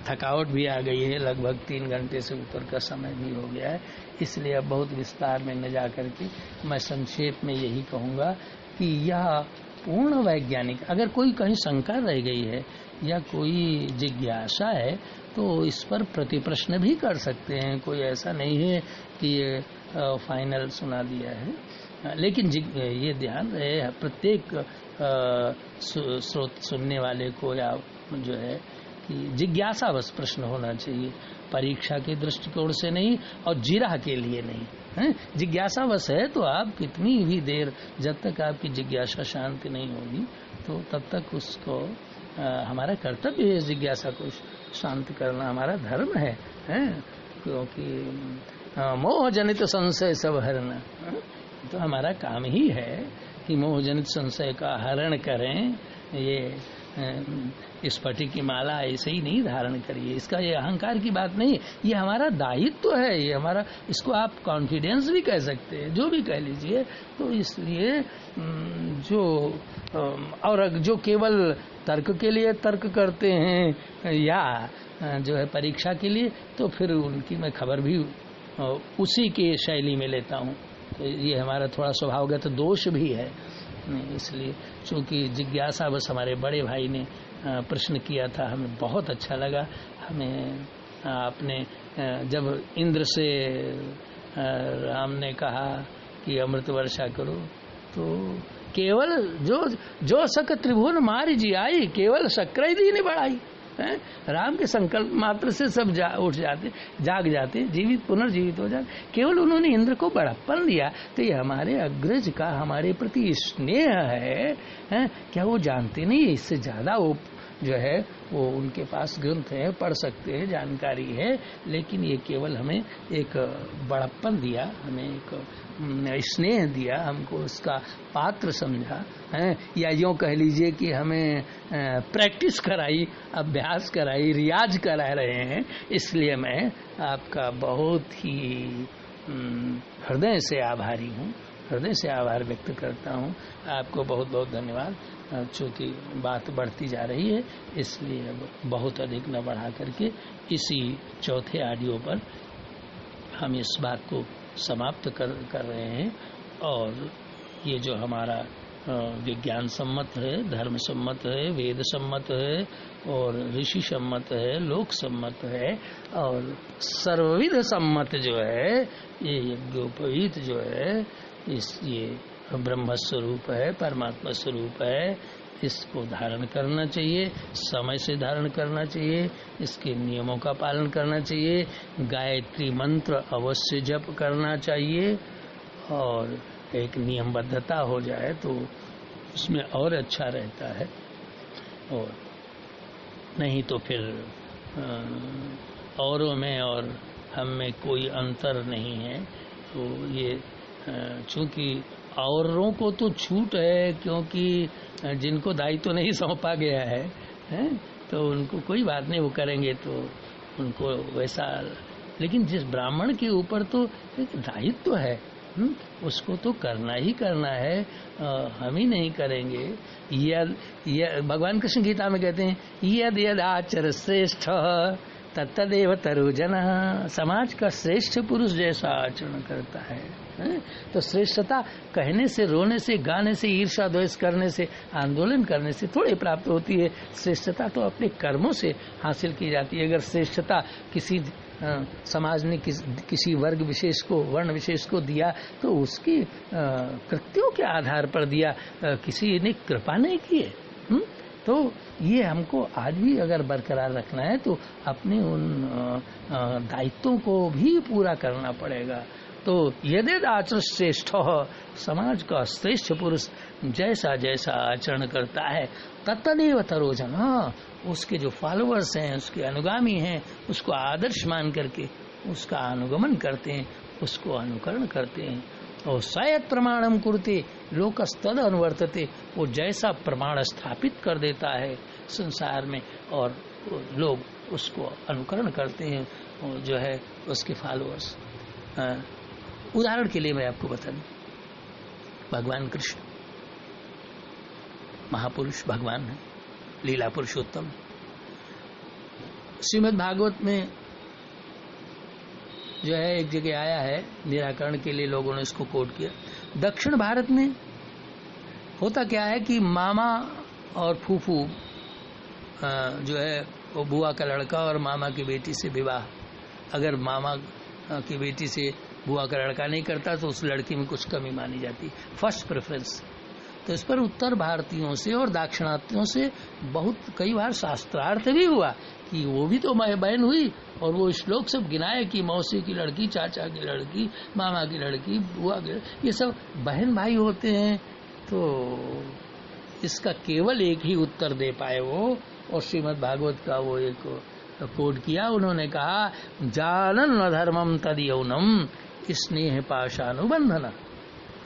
[SPEAKER 1] थकावट भी आ गई है, लगभग 3 घंटे से ऊपर का समय भी हो गया है, इसलिए अब बहुत विस्तार में न जा करके मैं संक्षेप में यही कहूँगा कि यह पूर्ण वैज्ञानिक, अगर कोई कहीं शंका रह गई है या कोई जिज्ञासा है तो इस पर प्रति प्रश्न भी कर सकते हैं, कोई ऐसा नहीं है कि ये फाइनल सुना दिया है। लेकिन ये ध्यान रहे प्रत्येक स्रोत सुनने वाले को या जो है कि जिज्ञासा बस प्रश्न होना चाहिए, परीक्षा के दृष्टिकोण से नहीं और जिरह के लिए नहीं है। जिज्ञासा बस है तो आप कितनी भी देर, जब तक आपकी जिज्ञासा शांत नहीं होगी तो तब तक उसको हमारा कर्तव्य है जिज्ञासा को शांत करना, हमारा धर्म है क्योंकि मोह जनित संशय सब हरना, तो हमारा काम ही है कि मोह जनित संशय का हरण करें। ये स्फटिक की माला ऐसे ही नहीं धारण करिए, इसका ये अहंकार की बात नहीं, ये हमारा दायित्व है, ये हमारा, इसको आप कॉन्फिडेंस भी कह सकते हैं, जो भी कह लीजिए। तो इसलिए जो और जो केवल तर्क के लिए तर्क करते हैं या जो है परीक्षा के लिए, तो फिर उनकी मैं खबर भी उसी के शैली में लेता हूँ। तो ये हमारा थोड़ा स्वभावगत दोष भी है, इसलिए चूँकि जिज्ञासा बस हमारे बड़े भाई ने प्रश्न किया था, हमें बहुत अच्छा लगा। हमें आपने जब इंद्र से राम ने कहा कि अमृत वर्षा करो, तो केवल जो सक त्रिभुवन मारी जी आई, केवल शक्र दी ने बढ़ाई। हैं? राम के संकल्प मात्र से सब उठ जाते, जाग जाते, जीवित पुनर्जीवित हो जाते। केवल उन्होंने इंद्र को बड़प्पन दिया, तो ये हमारे अग्रज का हमारे प्रति स्नेह है, हैं? क्या वो जानते नहीं? इससे ज्यादा वो जो है वो उनके पास ग्रंथ है, पढ़ सकते हैं, जानकारी है, लेकिन ये केवल हमें एक बड़प्पन दिया, हमें एक स्नेह दिया, हमको उसका पात्र समझा है, या यूँ कह लीजिए कि हमें प्रैक्टिस कराई, अभ्यास कराई, रियाज करा रहे हैं। इसलिए मैं आपका बहुत ही हृदय से आभारी हूँ, हृदय से आभार व्यक्त करता हूँ। आपको बहुत बहुत धन्यवाद। चूँकि बात बढ़ती जा रही है, इसलिए अब बहुत अधिक न बढ़ा करके इसी चौथे ऑडियो पर हम इस बात को समाप्त कर रहे हैं। और ये जो हमारा विज्ञान सम्मत है, धर्म सम्मत है, वेद सम्मत है और ऋषि सम्मत है, लोक सम्मत है और सर्वविध सम्मत जो है, ये यज्ञोपवीत जो है, ये ब्रह्म स्वरूप है, परमात्मा स्वरूप है। इसको धारण करना चाहिए, समय से धारण करना चाहिए, इसके नियमों का पालन करना चाहिए, गायत्री मंत्र अवश्य जप करना चाहिए और एक नियमबद्धता हो जाए तो उसमें और अच्छा रहता है। और नहीं तो फिर औरों में और हम में कोई अंतर नहीं है। तो ये चूँकि औरों को तो छूट है, क्योंकि जिनको दायित्व नहीं सौंपा गया है, तो उनको कोई बात नहीं, वो करेंगे तो उनको वैसा। लेकिन जिस ब्राह्मण के ऊपर तो एक दायित्व है, उसको तो करना ही करना है, हम ही नहीं करेंगे। यद भगवान कृष्ण गीता में कहते हैं, यद यद आचर श्रेष्ठ तत्तदेव तरुजन। समाज का श्रेष्ठ पुरुष जैसा आचरण करता है, तो श्रेष्ठता कहने से, रोने से, गाने से, ईर्ष्या द्वेष करने से, आंदोलन करने से थोड़ी प्राप्त होती है। श्रेष्ठता तो अपने कर्मों से हासिल की जाती है। अगर श्रेष्ठता किसी समाज ने किसी वर्ग विशेष को, वर्ण विशेष को दिया तो उसकी कृत्यों के आधार पर दिया, किसी ने कृपा नहीं की है। तो ये हमको आज भी अगर बरकरार रखना है तो अपने उन दायित्वों को भी पूरा करना पड़ेगा। तो यदि आचरण श्रेष्ठ, समाज का श्रेष्ठ पुरुष जैसा जैसा आचरण करता है, तत्तदेव तरोजन, उसके जो फॉलोअर्स हैं, उसके अनुगामी हैं, उसको आदर्श मान करके उसका अनुगमन करते हैं, उसको अनुकरण करते हैं। और सयत प्रमाणम कुरुते लोकस्तद अनुवर्तते, वो जैसा प्रमाण स्थापित कर देता है संसार में और लोग उसको अनुकरण करते हैं, और जो है उसके फॉलोअर्स। उदाहरण के लिए मैं आपको बता दूं, भगवान कृष्ण महापुरुष भगवान है, लीला पुरुषोत्तम। श्रीमद् भागवत में जो है एक जगह आया है, निराकरण के लिए लोगों ने इसको कोट किया। दक्षिण भारत में होता क्या है कि मामा और फूफू जो है वो बुआ का लड़का और मामा की बेटी से विवाह, अगर मामा की बेटी से बुआ का लड़का नहीं करता तो उस लड़की में कुछ कमी मानी जाती, फर्स्ट प्रेफरेंस। तो इस पर उत्तर भारतीयों से और दाक्षिणात्यों से बहुत कई बार शास्त्रार्थ भी हुआ कि वो भी तो बहन हुई, और वो श्लोक सब गिनाए कि मौसी की लड़की, चाचा की लड़की, मामा की लड़की, बुआ की, ये सब बहन भाई होते हैं। तो इसका केवल एक ही उत्तर दे पाए वो, और श्रीमद् भागवत का वो एक कोड किया। उन्होंने कहा, जानन अधर्मम तद यौनम स्नेह पाशानुबंधन,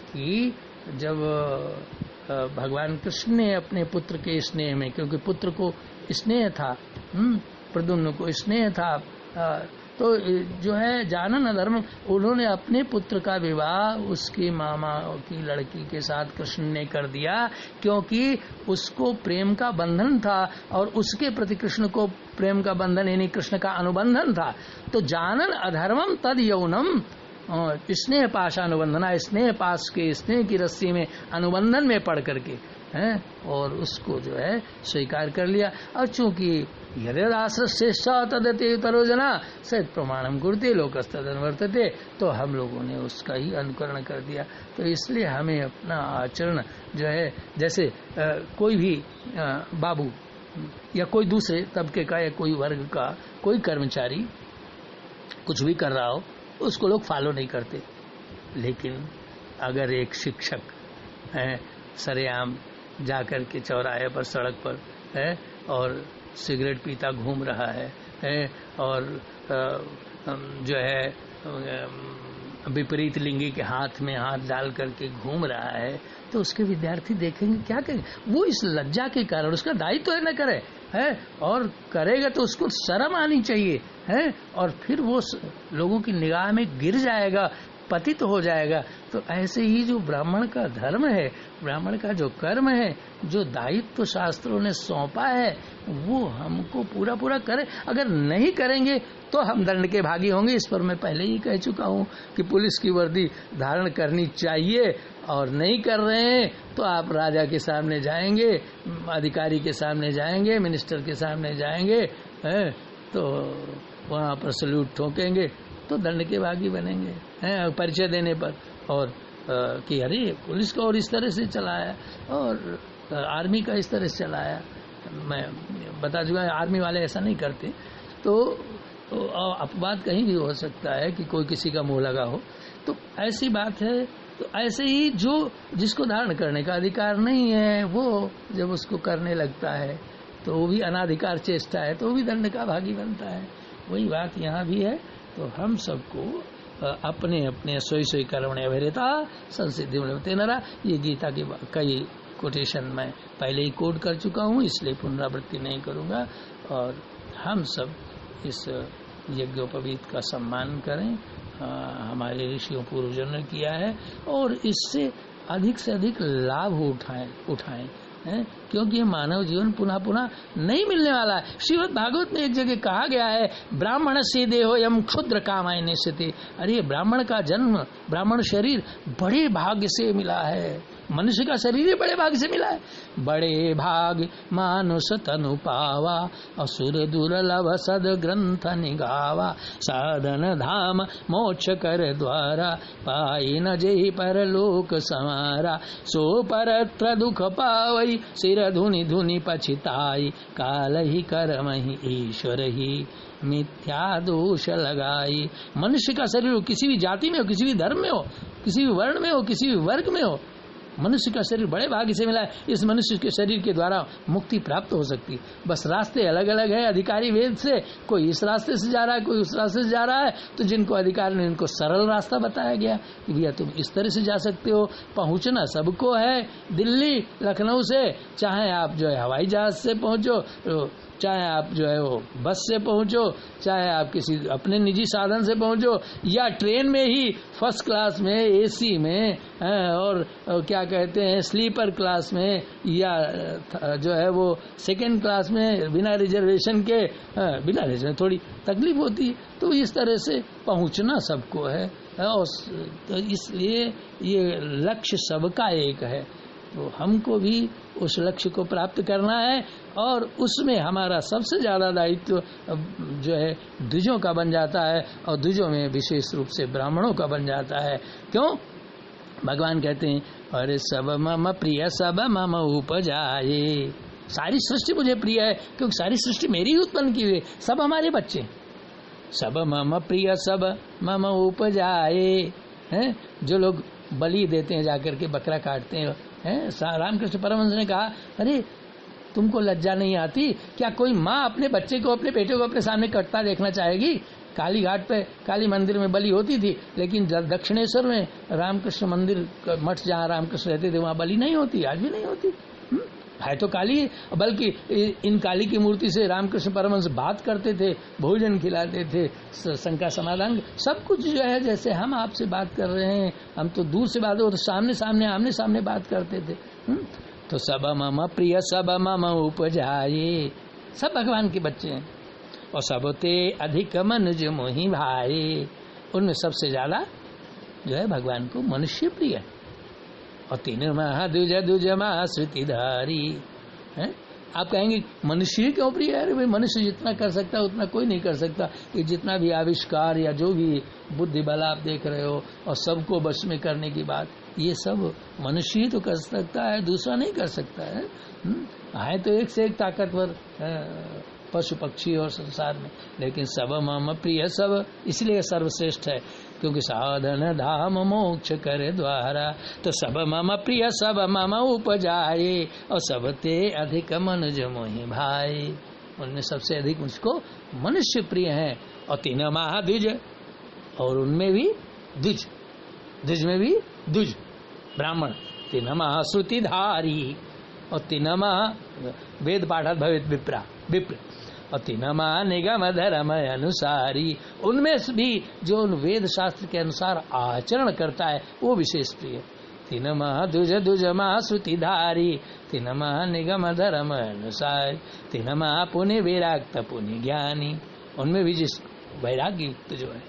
[SPEAKER 1] कि जब भगवान कृष्ण ने अपने पुत्र के स्नेह में, क्योंकि पुत्र को स्नेह था, प्रद्युम्न को स्नेह था, तो जो है जानन अधर्म, उन्होंने अपने पुत्र का विवाह उसकी मामा की लड़की के साथ कृष्ण ने कर दिया, क्योंकि उसको प्रेम का बंधन था और उसके प्रति कृष्ण को प्रेम का बंधन यानी कृष्ण का अनुबंधन था। तो जानन अधर्मम तद यौनम, स्नेह पाशानुबंधना, स्नेह पास के स्नेह की रस्सी में अनुबंधन में पड़ करके हैं, और उसको जो है स्वीकार कर लिया। और चूंकि यदेदाश्र श्रेष्ठ तदते तरोजना सहित प्रमाणम कुरुते लोकस्तद अनुवर्तते, तो हम लोगों ने उसका ही अनुकरण कर दिया। तो इसलिए हमें अपना आचरण जो है, जैसे कोई भी बाबू या कोई दूसरे तबके का या कोई वर्ग का कोई कर्मचारी कुछ भी कर रहा हो, उसको लोग फॉलो नहीं करते। लेकिन अगर एक शिक्षक है सरेआम जाकर के चौराहे पर, सड़क पर है और सिगरेट पीता घूम रहा है और जो है विपरीत लिंगी के हाथ में हाथ डाल करके घूम रहा है, तो उसके विद्यार्थी देखेंगे, क्या करेंगे? वो इस लज्जा के कारण, उसका दायित्व तो है न करे है, और करेगा तो उसको शर्म आनी चाहिए है, और फिर वो लोगों की निगाह में गिर जाएगा, पतित हो जाएगा। तो ऐसे ही जो ब्राह्मण का धर्म है, ब्राह्मण का जो कर्म है, जो दायित्व तो शास्त्रों ने सौंपा है, वो हमको पूरा पूरा करें। अगर नहीं करेंगे तो हम दंड के भागी होंगे। इस पर मैं पहले ही कह चुका हूँ कि पुलिस की वर्दी धारण करनी चाहिए, और नहीं कर रहे हैं तो आप राजा के सामने जाएंगे, अधिकारी के सामने जाएंगे, मिनिस्टर के सामने जाएंगे, तो वहाँ पर सल्यूट ठोकेंगे तो दंड के भागी बनेंगे परिचय देने पर। और कि अरे पुलिस को और इस तरह से चलाया और आर्मी का इस तरह से चलाया। मैं बता चुका, आर्मी वाले ऐसा नहीं करते। तो अपवाद कहीं भी हो सकता है कि कोई किसी का मुंह लगा हो, तो ऐसी बात है। तो ऐसे ही जो जिसको धारण करने का अधिकार नहीं है, वो जब उसको करने लगता है तो वो भी अनाधिकार चेष्टा है, तो वो भी दंड का भागी बनता है। वही बात यहाँ भी है। तो हम सबको अपने अपने सोई सोई कर्मणे अभिरेता संसिद्धि तेनरा, ये गीता की कई कोटेशन मैं पहले ही कोट कर चुका हूँ, इसलिए पुनरावृत्ति नहीं करूँगा। और हम सब इस यज्ञोपवीत का सम्मान करें, हमारे ऋषियों पूर्वजों ने किया है, और इससे अधिक से अधिक लाभ उठाएं है, क्योंकि ये मानव जीवन पुनः पुनः नहीं मिलने वाला है। श्रीमद् भागवत में एक जगह कहा गया है, ब्राह्मण से देहो यम क्षुद्र कामाय निश्चिते। अरे ब्राह्मण का जन्म, ब्राह्मण शरीर बड़े भाग्य से मिला है। मनुष्य का शरीर ही बड़े भाग्य से मिला है। बड़े भाग मानुष तनु पावा, असुर दुर्लभ सद ग्रंथ निगावा। साधन धाम मोक्ष कर द्वारा, पाई न जेहि परलोक समारा। सो परत्र दुख पावई, सिर धुनि धुनि पछिताई। काल ही कर्म ही ईश्वर ही, मिथ्या दोष लगाई। मनुष्य का शरीर हो, किसी भी जाति में हो, किसी भी धर्म में हो, किसी भी वर्ण में हो, किसी भी वर्ग में हो, मनुष्य का शरीर बड़े भाग्य से मिला है। इस मनुष्य के शरीर के द्वारा मुक्ति प्राप्त हो सकती है। बस रास्ते अलग अलग है। अधिकारी वेद से कोई इस रास्ते से जा रहा है, कोई उस रास्ते से जा रहा है, तो जिनको अधिकारी ने उनको सरल रास्ता बताया गया कि भैया तुम इस तरह से जा सकते हो। पहुंचना सबको है, दिल्ली लखनऊ से, चाहे आप जो है हवाई जहाज से पहुंचो, चाहे आप जो है वो बस से पहुंचो, चाहे आप किसी अपने निजी साधन से पहुंचो, या ट्रेन में ही फर्स्ट क्लास में, एसी में, और क्या कहते हैं स्लीपर क्लास में, या जो है वो सेकंड क्लास में बिना रिजर्वेशन के, बिना रिजर्वेशन थोड़ी तकलीफ होती है। तो इस तरह से पहुंचना सबको है, और तो इसलिए ये लक्ष्य सबका एक है। तो हमको भी उस लक्ष्य को प्राप्त करना है, और उसमें हमारा सबसे ज्यादा दायित्व जो है द्विजों का बन जाता है, और द्विजों में विशेष रूप से ब्राह्मणों का बन जाता है। क्यों? भगवान कहते हैं, अरे सब मम प्रिय सब मम उपजाए। सारी सृष्टि मुझे प्रिय है, क्योंकि सारी सृष्टि मेरी ही उत्पन्न की हुई, सब हमारे बच्चे। सब मम प्रिय सब मम उपजाए हैं। जो लोग बलि देते हैं, जाकर के बकरा काटते हैं, रामकृष्ण परमहंस ने कहा, अरे तुमको लज्जा नहीं आती क्या? कोई माँ अपने बच्चे को, अपने बेटे को अपने सामने कटता देखना चाहेगी? काली घाट पे, काली मंदिर में बलि होती थी, लेकिन दक्षिणेश्वर में रामकृष्ण मंदिर मठ जहाँ रामकृष्ण रहते थे वहाँ बलि नहीं होती, आज भी नहीं होती। है तो काली, बल्कि इन काली की मूर्ति से रामकृष्ण परमहंस बात करते थे, भोजन खिलाते थे, शंका समाधान सब कुछ जो है, जैसे हम आपसे बात कर रहे हैं, हम तो दूर से बात हो, तो सामने सामने आमने सामने बात करते थे। तो सब मम प्रिय सब मम उपजाए, सब भगवान के बच्चे हैं। और सबते अधिक मनुज मोहि भाई, उनमें सबसे ज्यादा जो है भगवान को मनुष्य प्रिय। और तीन महा दुज दुज मा श्रुतिधारी है, आप कहेंगे मनुष्य क्यों प्रिय है? अरे भाई मनुष्य जितना कर सकता है उतना कोई नहीं कर सकता। ये जितना भी आविष्कार या जो भी बुद्धि बल आप देख रहे हो और सबको बस में करने की बात, ये सब मनुष्य ही तो कर सकता है, दूसरा नहीं कर सकता है। है तो एक से एक ताकतवर पशु पक्षी और संसार में, लेकिन सब मम प्रिय सब इसलिए सर्वश्रेष्ठ है क्योंकि साधन धाम मोक्ष करे द्वारा। तो सब मम प्रिय सब मम उपजाए और सब ते अधिक मनुज मोहि भाई। उनमें सबसे अधिक मुझको मनुष्य प्रिय है। और तीन महाद्विज, और उनमें भी द्विज, द्विज में भी द्विज ब्राह्मण। तीन महाश्रुतिधारी और तीन महा वेद पाठा भवित विप्रा विप्र और तीन महा निगम धर्म अनुसारी। उनमें भी जो वेद शास्त्र के अनुसार आचरण करता है वो विशेष प्रिय। तीन महा द्विज द्विज महा श्रुतिधारी, तीन महा निगम धर्म अनुसारी, तीन महा पुण्य विराक्त पुण्य ज्ञानी। उनमें भी जिस वैराग्य युक्त जो है,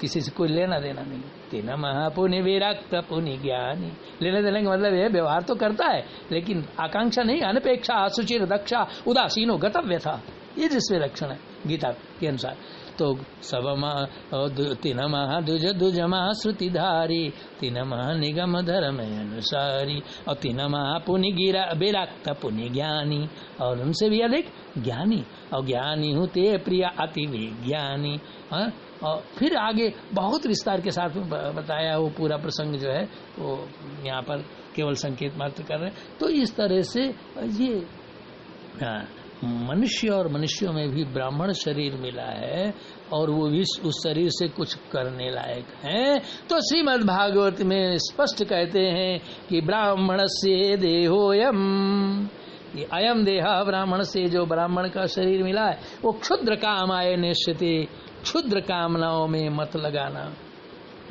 [SPEAKER 1] किसी से कोई लेना देना नहीं। तीन महापुण्य विरक्त पुण्य ज्ञानी, लेने देने का मतलब ये व्यवहार तो करता है लेकिन आकांक्षा नहीं, अनपेक्षा असुचिर दक्षा उदासीनो गतव्य था, ये जिसमें लक्षण है गीता के अनुसार। तो सब तीन महा द्विज द्विज महा श्रुतिधारी, तीन महा निगम धर्म अनुसारी और तीन महा पुण्य गिरा विरक्त पुण्य ज्ञानी। और उनसे भी अधिक ज्ञानी, और ज्ञानी होते प्रिय अति विज्ञानी। और फिर आगे बहुत विस्तार के साथ बताया वो पूरा प्रसंग जो है वो यहाँ पर केवल संकेत मात्र कर रहे हैं। तो इस तरह से ये मनुष्य और मनुष्यों में भी ब्राह्मण शरीर मिला है और वो भी उस शरीर से कुछ करने लायक है। तो श्रीमद् भागवत में स्पष्ट कहते हैं कि ब्राह्मण से देहोयम, ये अयम देहा ब्राह्मण से जो ब्राह्मण का शरीर मिला है वो क्षुद्र काम आय निश्चिते, क्षुद्र कामनाओं में मत लगाना,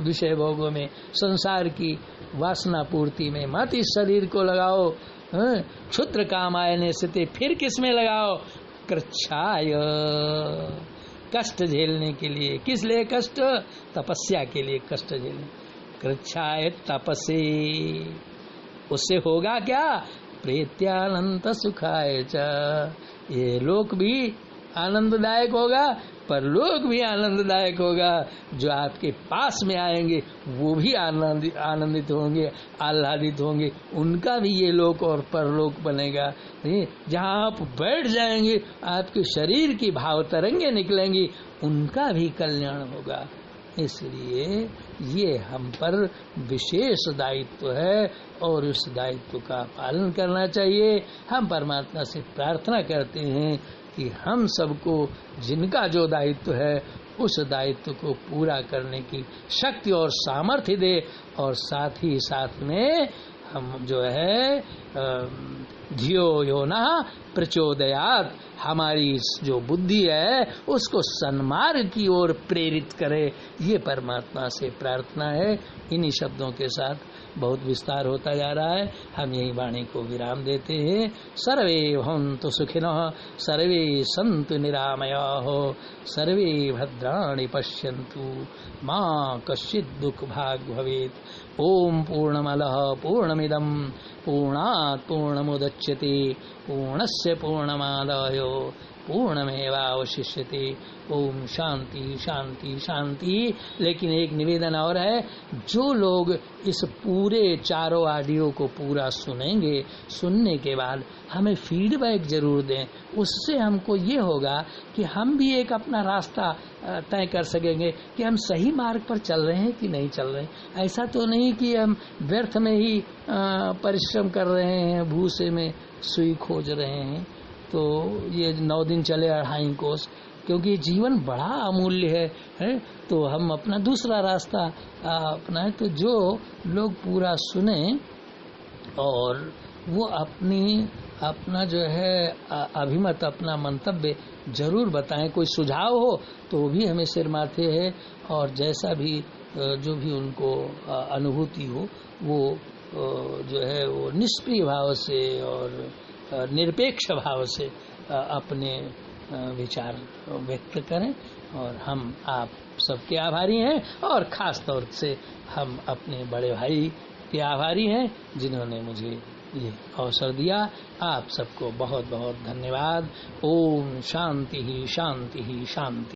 [SPEAKER 1] विषय भोगों में, संसार की वासना पूर्ति में मत इस शरीर को लगाओ। क्षुद्र काम आयने से फिर किस में लगाओ? कृच्छाय, कष्ट झेलने के लिए। किस लिए कष्ट? तपस्या के लिए कष्ट झेलने। कृच्छाय तपसे, उससे होगा क्या? प्रेत्यानंत सुखाय च, ये लोक भी आनंददायक होगा परलोक भी आनंददायक होगा। जो आपके पास में आएंगे वो भी आनंदित होंगे, आह्लादित होंगे, उनका भी ये लोक और परलोक बनेगा। जहाँ आप बैठ जाएंगे आपके शरीर की भाव तरंगे निकलेंगी, उनका भी कल्याण होगा। इसलिए ये हम पर विशेष दायित्व है और उस दायित्व का पालन करना चाहिए। हम परमात्मा से प्रार्थना करते हैं कि हम सबको जिनका जो दायित्व है उस दायित्व को पूरा करने की शक्ति और सामर्थ्य दे, और साथ ही साथ में हम जो है धियो यो न प्रचोदयात, हमारी जो बुद्धि है उसको सन्मार्ग की ओर प्रेरित करे। ये परमात्मा से प्रार्थना है। इन्हीं शब्दों के साथ बहुत विस्तार होता जा रहा है, हम यही वाणी को विराम देते हैं। सर्वे भवन्तु सुखिनः, सर्वे सन्तु निरामयाः, सर्वे भद्राणि पश्यन्तु, मा कश्चित् दुःखभाग् भवेत्। ओम पूर्णमदः पूर्णमिदं पूर्णात् पूर्णमुदच्यते, पूर्णस्य पूर्णमादाय पूर्णमेवावशिष्यते। ओम शांति शांति शांति। लेकिन एक निवेदन और है, जो लोग इस पूरे चारों ऑडियो को पूरा सुनेंगे, सुनने के बाद हमें फीडबैक जरूर दें। उससे हमको ये होगा कि हम भी एक अपना रास्ता तय कर सकेंगे कि हम सही मार्ग पर चल रहे हैं कि नहीं चल रहे हैं। ऐसा तो नहीं कि हम व्यर्थ में ही परिश्रम कर रहे हैं, भूसे में सुई खोज रहे हैं। तो ये 9 दिन चले 2.5 कोस, क्योंकि जीवन बड़ा अमूल्य है। तो हम अपना दूसरा रास्ता अपनाएं। तो जो लोग पूरा सुने और वो अपना जो है अभिमत, अपना मंतव्य जरूर बताएं। कोई सुझाव हो तो वो भी हमें सिर माथे है, और जैसा भी जो भी उनको अनुभूति हो वो जो है वो निष्क्रिय भाव से और निरपेक्ष भाव से अपने विचार व्यक्त करें। और हम आप सबके आभारी हैं, और ख़ास तौर से हम अपने बड़े भाई के आभारी हैं जिन्होंने मुझे ये अवसर दिया। आप सबको बहुत बहुत धन्यवाद। ओम शांति ही शांति ही शांति।